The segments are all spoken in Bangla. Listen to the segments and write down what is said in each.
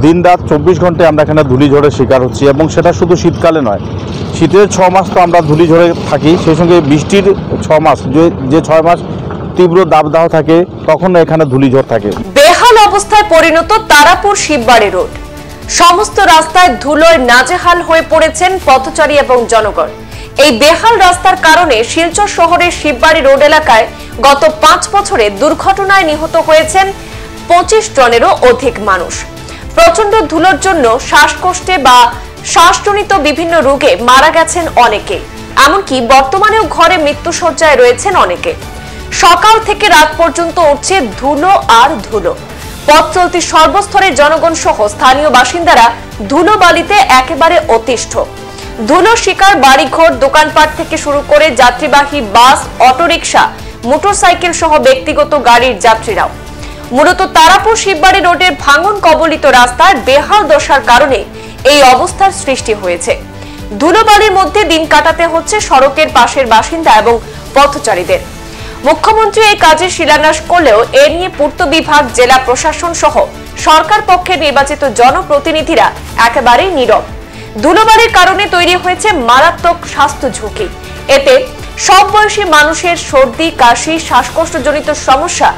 দিন রাত 24 ঘন্টা আমরা এখানে ধূলিঝড়ের শিকার হচ্ছি এবং সেটা শুধু শীতকালে নয়, শীতের 6 মাস তো আমরা ধূলিঝড়ে থাকি, সেই সঙ্গে বৃষ্টির 6 মাস, যে 6 মাস তীব্র দাবদাহ থাকে তখন এখানে ধূলিঝড় থাকে। বেহাল অবস্থায় পরিণত তারাপুর শিববাড়ি রোড, সমস্ত রাস্তায় ধুলোয় নাজেহাল হয়ে পড়েছেন পথচারী এবং জনগণ। এই বেহাল রাস্তার কারণে শিলচর শহরের শিববাড়ি রোড এলাকায় গত 5 বছরে দুর্ঘটনায় নিহত হয়েছেন 25 জনেরও অধিক মানুষ। প্রচন্ড ধুলোর জন্য শ্বাসকষ্টে বা শ্বাসজনিত বিভিন্ন রোগে মারা গেছেন অনেকে, এমনকি বর্তমানেও ঘরে মৃত্যুশয্যায় রয়েছেন অনেকে। সকাল থেকে রাত পর্যন্ত উঠছে ধুলো আর ধুলো। পথ চলতি সর্বস্তরের জনগণ সহ স্থানীয় বাসিন্দারা ধুলো বালিতে একেবারে অতিষ্ঠ। ধুলো শিকার বাড়িঘর, দোকানপাট থেকে শুরু করে যাত্রীবাহী বাস, অটোরিকশা, মোটরসাইকেল সহ ব্যক্তিগত গাড়ির যাত্রীরাও। মূলত তারাপুর শিববাড়ি রোডের ভাঙন কবলিত রাস্তার বেহাল দশার কারণে এই অবস্থার সৃষ্টি হয়েছে। ধুলোবালির মধ্যে দিন কাটাতে হচ্ছে সড়কের পাশের বাসিন্দা এবং পথচারীদের। মুখ্যমন্ত্রী এই কাজের শিলান্যাস করলেও এ নিয়ে পূর্ত বিভাগ, জেলা প্রশাসন সহ সরকার পক্ষের নির্বাচিত জনপ্রতিনিধিরা একেবারেই নীরব। ধুলোবালির কারণে তৈরি হয়েছে মারাত্মক স্বাস্থ্য ঝুঁকি। এতে সব বয়সী মানুষের সর্দি, কাশি, শ্বাসকষ্টজনিত সমস্যা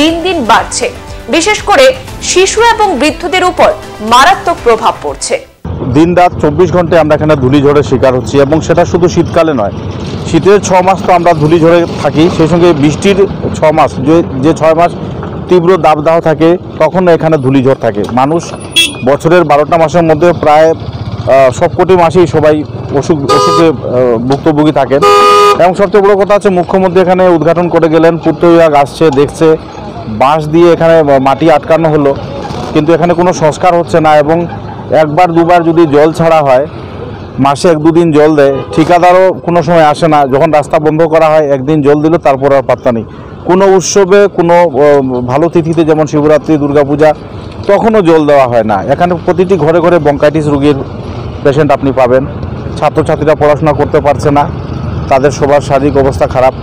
দিন দিন বাড়ছে। বিশেষ করে শিশু এবং বৃদ্ধদের উপর মারাত্মক প্রভাব পড়ছে। দিন রাত 24 ঘন্টায় আমরা এখানে ধূলিঝড়ের শিকার হচ্ছি এবং সেটা শুধু শীতকালে নয়, শীতের 6 মাস তো আমরা ধূলিঝড়ে থাকি, সেই সঙ্গে বৃষ্টির 6 মাস, যে 6 মাস তীব্র দাবদাহ থাকে তখন এখানে ধূলিঝড় থাকে। মানুষ বছরের 12টা মাসের মধ্যে প্রায় সবকটি মাসেই সবাই অসুখে ভুক্তভোগী থাকেন। এবং সবচেয়ে বড় কথা হচ্ছে মুখ্যমন্ত্রী এখানে উদ্ঘাটন করে গেলেন, পূর্ত বিভাগ আসছে, দেখছে, বাঁশ দিয়ে এখানে মাটি আটকানো হলো, কিন্তু এখানে কোনো সংস্কার হচ্ছে না। এবং একবার দুবার যদি জল ছাড়া হয়, মাসে 1-2 দিন জল দেয়, ঠিকাদারও কোনো সময় আসে না। যখন রাস্তা বন্ধ করা হয়, একদিন জল দিল, তারপর আর পাত্তা নেই। কোনো উৎসবে, কোনো ভালো তিথিতে যেমন শিবরাত্রি, দুর্গাপূজা, তখনও জল দেওয়া হয় না। এখানে প্রতিটি ঘরে ঘরে ব্রঙ্কাইটিস রোগীর পেশেন্ট আপনি পাবেন। ছাত্রছাত্রীরা পড়াশোনা করতে পারছে না, তাদের সবার শারীরিক অবস্থা খারাপ।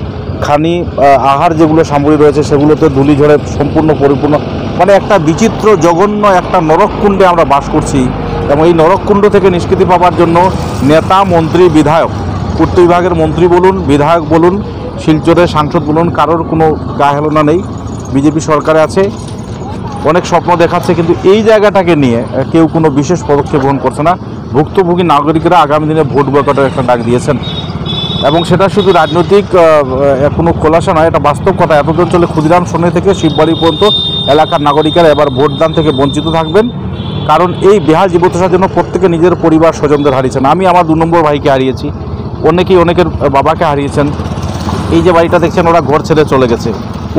আহার যেগুলো সামগ্রী রয়েছে সেগুলোতে ধূলিঝড়ে সম্পূর্ণ পরিপূর্ণ, মানে একটা বিচিত্র জঘন্য একটা নরককুণ্ডে আমরা বাস করছি। এবং এই নরককুণ্ড থেকে নিষ্কৃতি পাওয়ার জন্য নেতা, মন্ত্রী, বিধায়ক, পূর্ত বিভাগের মন্ত্রী বলুন, বিধায়ক বলুন, শিলচরের সাংসদ বলুন, কারোর কোনো গায়ে হেলনা নেই। বিজেপি সরকারে আছে, অনেক স্বপ্ন দেখাচ্ছে, কিন্তু এই জায়গাটাকে নিয়ে কেউ কোনো বিশেষ পদক্ষেপ গ্রহণ করছে না। ভুক্তভোগী নাগরিকরা আগামী দিনে ভোট বয়কটের একটা ডাক দিয়েছেন এবং সেটা শুধু রাজনৈতিক কোনো খোলাসা নয়, এটা বাস্তব কথা। এতদিন চলে ক্ষুদিরাম সরণি থেকে শিববাড়ি পর্যন্ত এলাকার নাগরিকেরা এবার ভোটদান থেকে বঞ্চিত থাকবেন, কারণ এই বেহাল জীবদশার জন্য প্রত্যেকে নিজের পরিবার স্বজনদের হারিয়েছেন। আমি আমার 2 নম্বর ভাইকে হারিয়েছি, অনেকের বাবাকে হারিয়েছেন। এই যে বাড়িটা দেখছেন, ওরা ঘর ছেড়ে চলে গেছে।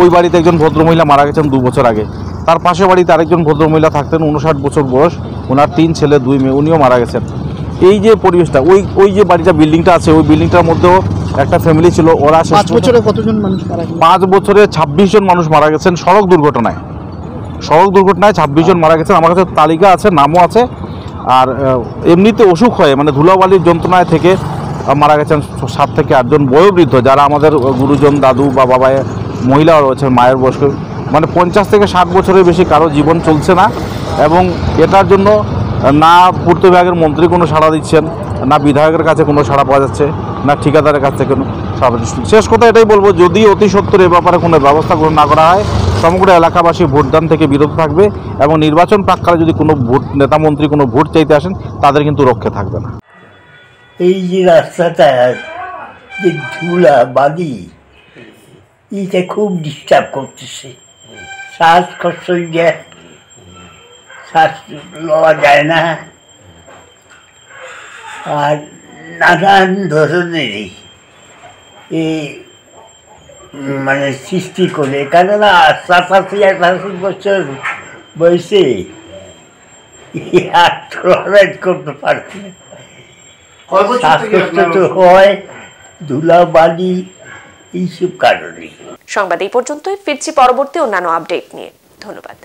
ওই বাড়িতে একজন ভদ্রমহিলা মারা গেছেন 2 বছর আগে। তার পাশে বাড়িতে আরেকজন ভদ্রমহিলা থাকতেন, 59 বছর বয়স, ওনার 3 ছেলে 2 মেয়ে, উনিও মারা গেছেন। এই যে পরিবেশটা, ওই যে বাড়িটা, বিল্ডিংটা আছে, ওই বিল্ডিংটার মধ্যেও একটা ফ্যামিলি ছিল। ওরা 5 বছরে কতজন মানুষ মারা গেছে? 5 বছরে 26 জন মানুষ মারা গেছেন সড়ক দুর্ঘটনায়। 26 জন মারা গেছেন। আমার কাছে তালিকা আছে, নামও আছে। আর এমনিতে অসুখ হয়ে, মানে ধুলাবালির যন্ত্রণায় থেকে মারা গেছেন 7 থেকে 8 জন বয়োবৃদ্ধ, যারা আমাদের গুরুজন, দাদু বা বাবা, মহিলাও রয়েছেন, মায়ের বয়স্ক, মানে 50 থেকে 60 বছরের বেশি কারো জীবন চলছে না। এবং এটার জন্য না পূর্ত বিভাগের মন্ত্রী কোনো সাড়া দিচ্ছেন, না বিধায়কের কাছে কোনো সাড়া পাওয়া যাচ্ছে, না ঠিকাদারের কাছে কোনো সাড়া দিচ্ছে। শেষ কথা এটাই বলবো, যদি অতি সত্বর এ ব্যাপারে কোনো ব্যবস্থা গ্রহণ না করা হয়, সমগ্র এলাকাবাসী ভোটদান থেকে বিরত থাকবে এবং নির্বাচন প্রাককালে যদি কোনো নেতা মন্ত্রী কোনো ভোট চাইতে আসেন, তাদের কিন্তু রক্ষে থাকবে না। এই যে রাস্তাটা, যে ধুলা বালি, এটা খুব ডিস্টার্ব করতেছে। শ্বাসকষ্ট, শ্বাস লওয়া যায় না, আর নানান ধরনেরই এই মানে সৃষ্টি করে। কেননা 87-88 বছর বয়সে আর টলারেট করতে পারছে না। শ্বাসকষ্ট তো হয়, ধুলা বালি, এইসব কারণে। সংবাদ এই পর্যন্তই, ফিরছি পরবর্তী অন্যান্য আপডেট নিয়ে। ধন্যবাদ।